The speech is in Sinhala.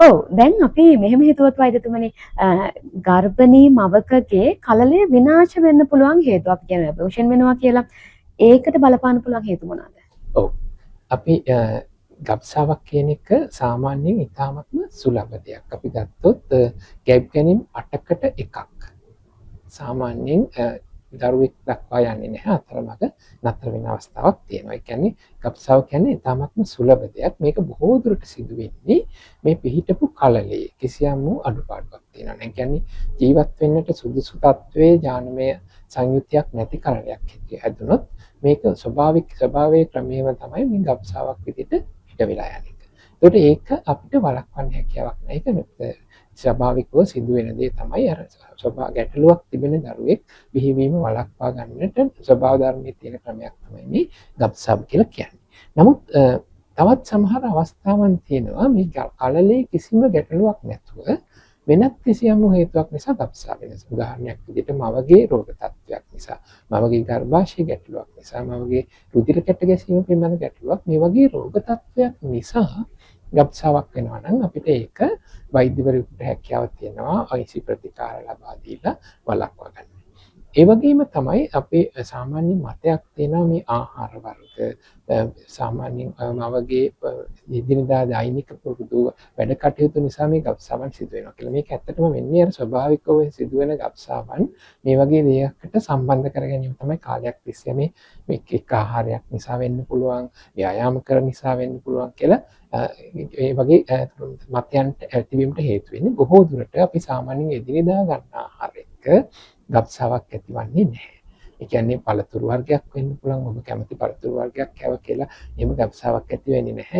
ඔව් දැන් අපි මෙහෙම හිතුවත් වෛද්‍යතුමනි ගර්භණී මවකගේ කලලය විනාශ වෙන්න පුළුවන් හේතු අපි කියන ඇබෝෂන් වෙනවා කියලා ඒකට බලපාන්න පුළුවන් හේතු මොනවාද? ඔව් අපි ගබ්සාවක් කියන එක සාමාන්‍යයෙන් ඉතාමත්ම සුලභ දෙයක්. අපි ගත්තොත් ගැබ් ගැනීම් 8කට එකක්. සාමාන්‍යයෙන් දරුවෙක් දක්වා යන්නේ නැහැ අතරමඟ නතර වෙන අවස්ථාවක් තියෙනවා. ඒ කියන්නේ ගබ්සාව කියන්නේ ඉතාමත්ම සුලභ දෙයක්. මේක බොහෝ දුරට සිදු වෙන්නේ මේ පිහිටපු කලලයේ කිසියම් වූ අඩුපාඩුවක් තියෙනවා. ඒ කියන්නේ ජීවත් වෙන්නට සුදුසු තත්වයේ ඥානමය සංයුතියක් නැති කලලයක් හැදුනොත් මේක ස්වභාවයේ ක්‍රමයේම තමයි මේ ගබ්සාවක් විදිහට පිට වෙලා යන්නේ. ඒකට ඒක අපිට වළක්වන්න හැකියාවක් නැහැ. ඒක ස්වභාවිකව සිදුවෙන දේ තමයි අර ගැටලුවක් තිබෙන දරුවෙක් බිහිවීම වළක්වා ගන්නට ස්වභාව ධර්මයේ තියෙන ක්‍රමයක් තමයි මේ ගබ්සාව කියලා කියන්නේ. නමුත් තවත් සමහර අවස්ථාවන් තියෙනවා මේ කලලේ කිසිම ගැටලුවක් නැතුව වෙනත් කිසියම් හේතුවක් නිසා ගබ්සා වෙනස. උදාහරණයක් විදිහට මවගේ රෝග තත්ත්වයක් නිසා, මවගේ ගර්භාෂය ගැටලුවක් නිසා, මවගේ රුධිර කැට ගැසීම පිළිබඳ ගැටලුවක් මේ වගේ රෝග තත්ත්වයක් නිසා ගබ්සාවක් වෙනවා නම් අපිට ඒක වෛද්‍යවරයෙකුට හැකියාව තියෙනවා අයිසි ප්‍රතිකාර ලබා දීලා වළක්වා ගන්න. ඒ වගේම තමයි අපේ සාමාන්‍ය මතයක් තියෙනවා මේ ආහාර වර්ග සාමාන්‍යයෙන් මවගේ එදිනදා දෛනික පුරුදු වැඩ කටයුතු නිසා මේ ගබ්සාවන් සිදු වෙනවා කියලා. මේක ඇත්තටම වෙන්නේ අර ස්වභාවිකව සිදුවෙන ගබ්සාවන් මේ වගේ දෙයකට සම්බන්ධ කර ගැනීම තමයි කාලයක් තිස්සේ මේ එක් ආහාරයක් නිසා වෙන්න පුළුවන්, ව්‍යායාම කරන නිසා වෙන්න පුළුවන් කියලා ඒ වගේ මතයන්ට ඇතිවීමට හේතු වෙන්නේ. බොහෝ දුරට අපි සාමාන්‍යයෙන් එදිනෙදා ගන්න ආහාර එක්ක ගබ්සාවක් ඇතිවන්නේ නැහැ. ඒ කියන්නේ පළතුරු වර්ගයක් වෙන්න පුළුවන්. ඔබ කැමති පළතුරු වර්ගයක් කෑව කියලා එහෙම ගබ්සාවක් ඇති වෙන්නේ නැහැ.